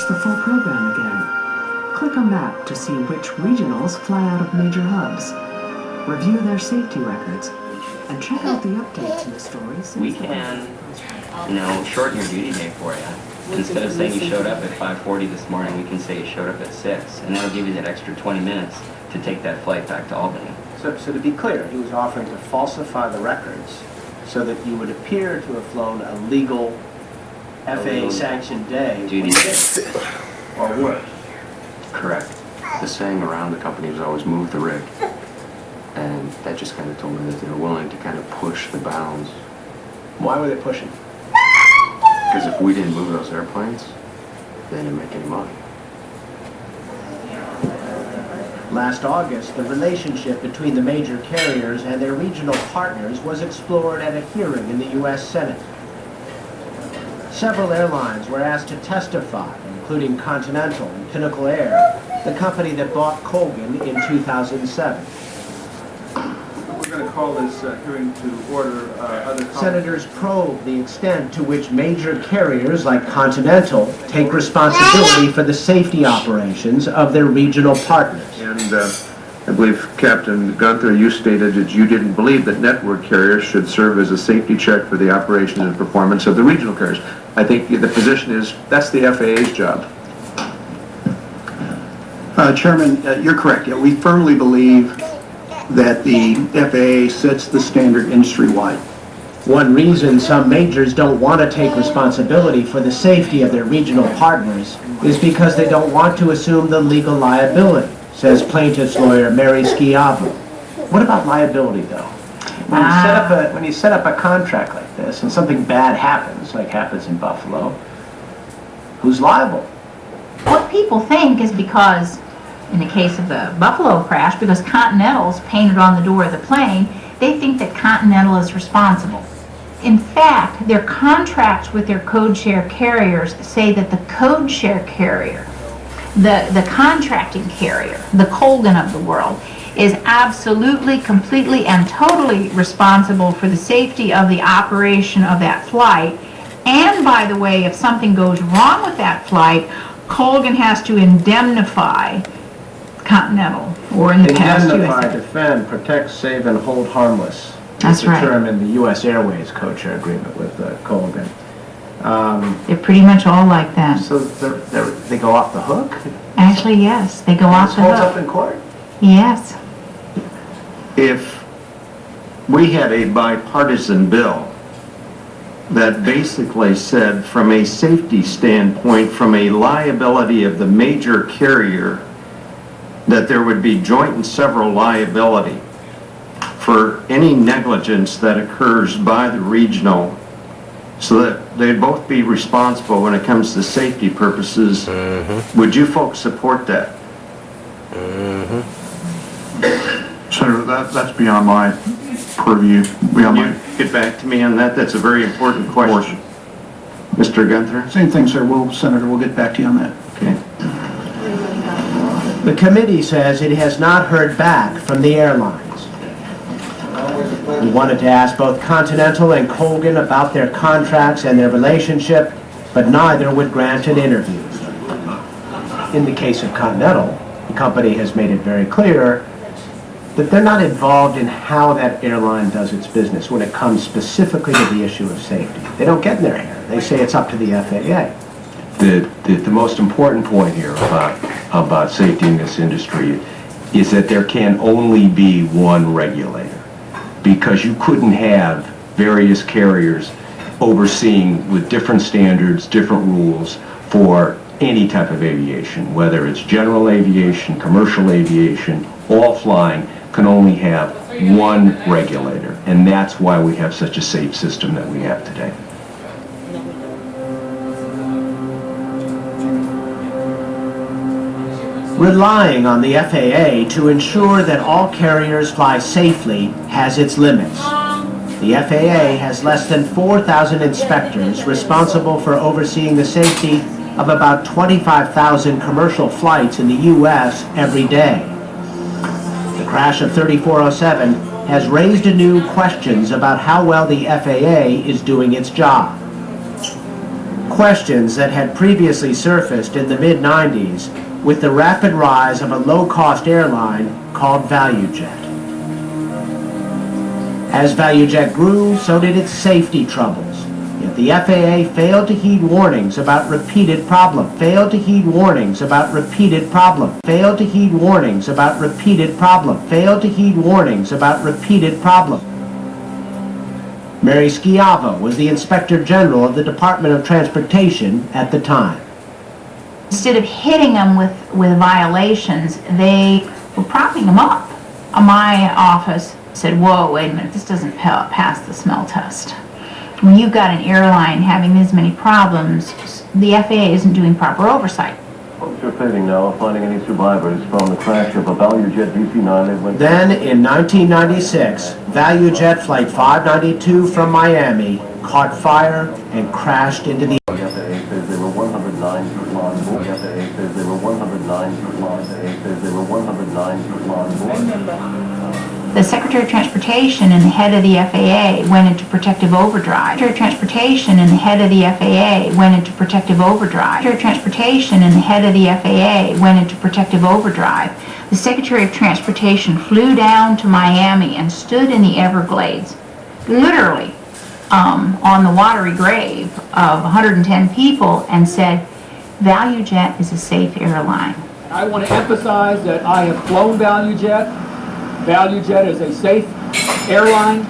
the full program again. Click a map to see which regionals fly out of major hubs. Review their safety records, and check out the updates in the stories. We can, shorten your duty day for you. Instead of saying you showed up at 5:40 this morning, we can say you showed up at 6, and that'll give you that extra 20 minutes to take that flight back to Albany. So to be clear, he was offering to falsify the records so that you would appear to have flown a legal FAA-sanctioned day Duty. or worse. Correct. The saying around the company was always move the rig. And that just kind of told me that they were willing to kind of push the bounds. Why were they pushing? Because if we didn't move those airplanes, they didn't make any money. Last August, the relationship between the major carriers and their regional partners was explored at a hearing in the U.S. Senate. Several airlines were asked to testify, including Continental and Pinnacle Air, the company that bought Colgan in 2007. We're going to call this hearing to order. Other Senators probe the extent to which major carriers like Continental take responsibility for the safety operations of their regional partners. And I believe, Captain Gunther, you stated that you didn't believe that network carriers should serve as a safety check for the operations and performance of the regional carriers. I think the position is that's the FAA's job. Chairman, you're correct. Yeah, we firmly believe that the FAA sets the standard industry-wide. One reason some majors don't want to take responsibility for the safety of their regional partners is because they don't want to assume the legal liability, says plaintiff's lawyer Mary Schiavo. What about liability, though? When you set up a contract like this and something bad happens, like happens in Buffalo, who's liable? What people think is because, in the case of the Buffalo crash, because Continental's painted on the door of the plane, they think that Continental is responsible. In fact, their contracts with their code share carriers say that the code share carrier, the contracting carrier, the Colgan of the world, is absolutely, completely, and totally responsible for the safety of the operation of that flight. And by the way, if something goes wrong with that flight, Colgan has to indemnify Continental, or in the past, Indemnify, defend, protect, save, and hold harmless. That's right. It's a term in the U.S. Airways code-share agreement with Colgan. They're pretty much all like that. So they go off the hook? Actually, yes, they go off the Holds up hook. in court? Yes. If we had a bipartisan bill that basically said, from a safety standpoint, from a liability of the major carrier, that there would be joint and several liability for any negligence that occurs by the regional, so that they'd both be responsible when it comes to safety purposes. Would you folks support that? Senator, that's beyond my purview. Beyond Can you get back to me on that? That's a very important question. Mr. Gunther? Same thing, sir. Senator, we'll get back to you on that. Okay. The committee says it has not heard back from the airlines. We wanted to ask both Continental and Colgan about their contracts and their relationship, but neither would grant an interview. In the case of Continental, the company has made it very clear that they're not involved in how that airline does its business when it comes specifically to the issue of safety. They don't get in their hair. They say it's up to the FAA. The most important point here about safety in this industry is that there can only be one regulator, because you couldn't have various carriers overseeing with different standards, different rules for any type of aviation, whether it's general aviation, commercial aviation, all flying can only have one regulator, and that's why we have such a safe system that we have today. Relying on the FAA to ensure that all carriers fly safely has its limits. The FAA has less than 4,000 inspectors responsible for overseeing the safety of about 25,000 commercial flights in the U.S. every day. The crash of 3407 has raised anew questions about how well the FAA is doing its job. questions that had previously surfaced in the mid-90s with the rapid rise of a low-cost airline called ValueJet. As ValueJet grew, so did its safety troubles. Yet the FAA failed to heed warnings about repeated problems, failed to heed warnings about repeated problems, failed to heed warnings about repeated problems, failed to heed warnings about repeated problems. Mary Schiavo was the Inspector General of the Department of Transportation at the time. Instead of hitting them with violations, they were propping them up. My office said, whoa, wait a minute, this doesn't pass the smell test. When you've got an airline having this many problems, the FAA isn't doing proper oversight. Officer Fading now finding any survivors from the crash of a ValueJet DC-9. Then, in 1996, ValueJet Flight 592 from Miami caught fire and crashed into the... The FAA says there were 109 people on board. The FAA says there were 109 people on board. The FAA says there were 109 people on board. The Secretary of Transportation and the head of the FAA went into protective overdrive. Secretary of Transportation and the head of the FAA went into protective overdrive. Secretary of Transportation and the head of the FAA went into protective overdrive. The Secretary of Transportation flew down to Miami and stood in the Everglades, literally on the watery grave of 110 people, and said, ValueJet is a safe airline. I want to emphasize that I have flown ValueJet. ValueJet is a safe airline,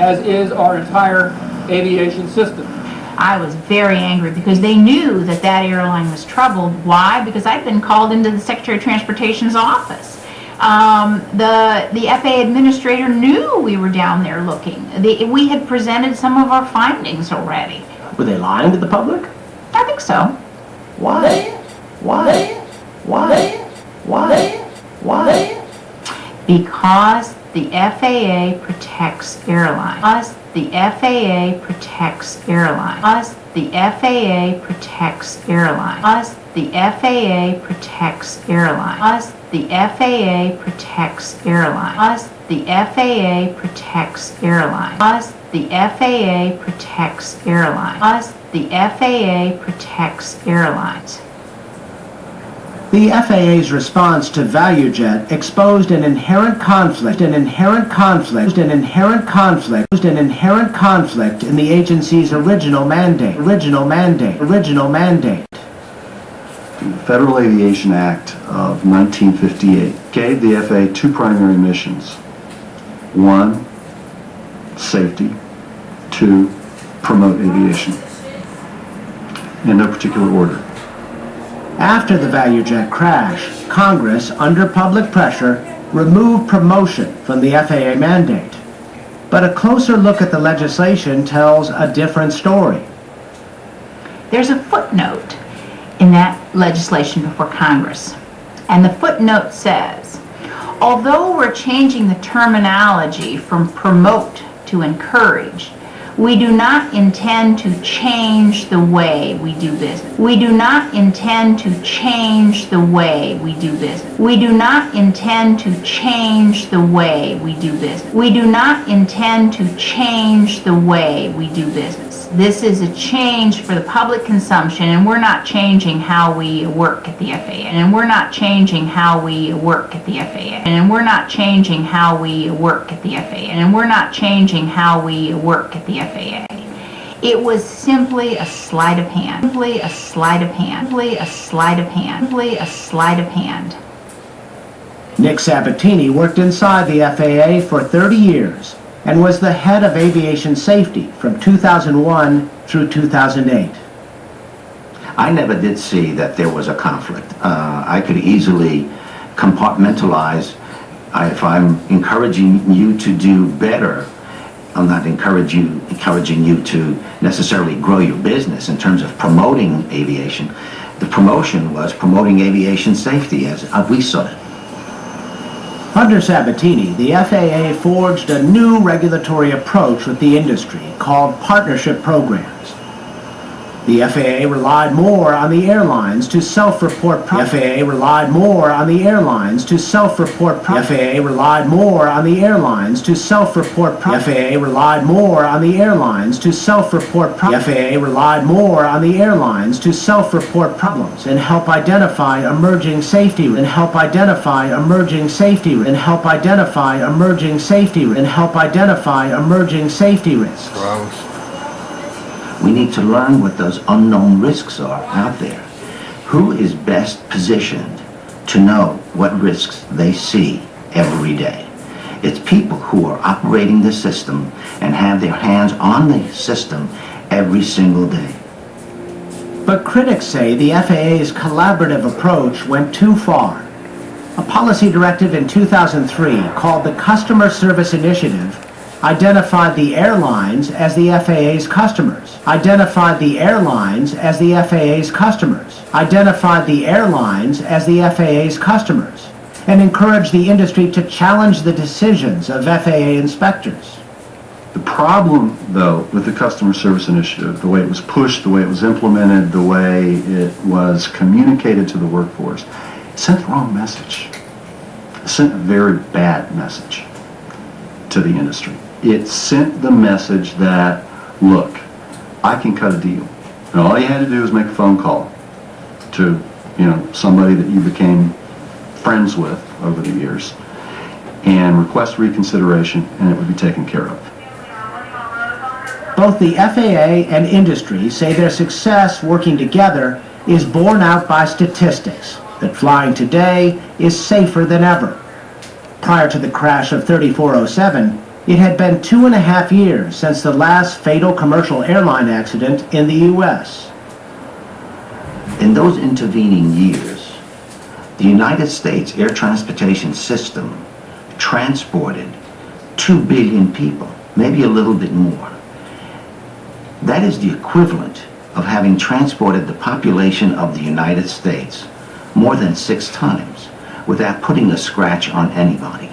as is our entire aviation system. I was very angry because they knew that that airline was troubled. Why? Because I'd been called into the Secretary of Transportation's office. The FAA administrator knew we were down there looking. We had presented some of our findings already. Were they lying to the public? I think so. Why? Why? Why? Why? Why? Because the FAA protects airlines. Because the FAA protects airlines. Because the FAA protects airlines. Because the FAA protects airlines. Because the FAA protects airlines. Because the FAA protects airlines. Because the FAA protects airlines. Because the FAA protects airlines. The FAA's response to ValueJet exposed an inherent conflict in the agency's original mandate. The Federal Aviation Act of 1958 gave the FAA two primary missions. One, safety. Two, promote aviation. In no particular order. After the ValueJet crash, Congress, under public pressure, removed promotion from the FAA mandate. But a closer look at the legislation tells a different story. There's a footnote in that legislation before Congress. And the footnote says, although we're changing the terminology from promote to encourage, we do not intend to change the way we do business. We do not intend to change the way we do business. We do not intend to change the way we do business. We do not intend to change the way we do business. This is a change for the public consumption, and we're not changing how we work at the FAA. And we're not changing how we work at the FAA. And we're not changing how we work at the FAA. And we're not changing how we work at the FAA. It was simply a sleight of hand. Simply a sleight of hand. Simply a sleight of hand. Simply a sleight of hand. Nick Sabatini worked inside the FAA for 30 years and was the head of aviation safety from 2001 through 2008. I never did see that there was a conflict. I could easily compartmentalize. If I'm encouraging you to do better, I'm not encouraging you to necessarily grow your business in terms of promoting aviation. The promotion was promoting aviation safety as we saw it. Under Sabatini, the FAA forged a new regulatory approach with the industry called partnership programs. The FAA relied more on the airlines to self-report The FAA relied more on the airlines to self-report The FAA relied more on the airlines to self-report The FAA relied more on the airlines to self-report The FAA relied more on the airlines to self-report problems and help identify emerging safety and help identify emerging safety and help identify emerging safety and help identify emerging safety risks. We need to learn what those unknown risks are out there. Who is best positioned to know what risks they see every day? It's people who are operating the system and have their hands on the system every single day. But critics say the FAA's collaborative approach went too far. A policy directive in 2003 called the Customer Service Initiative identified the airlines as the FAA's customers, identified the airlines as the FAA's customers, identified the airlines as the FAA's customers, and encouraged the industry to challenge the decisions of FAA inspectors. The problem, though, with the Customer Service Initiative, the way it was pushed, the way it was implemented, the way it was communicated to the workforce, it sent the wrong message. It sent a very bad message to the industry. It sent the message that, look, I can cut a deal. And all you had to do was make a phone call to, somebody that you became friends with over the years and request reconsideration, and it would be taken care of. Both the FAA and industry say their success working together is borne out by statistics, that flying today is safer than ever. Prior to the crash of 3407, it had been 2.5 years since the last fatal commercial airline accident in the U.S. In those intervening years, the United States air transportation system transported 2 billion people, maybe a little bit more. That is the equivalent of having transported the population of the United States more than 6 times without putting a scratch on anybody.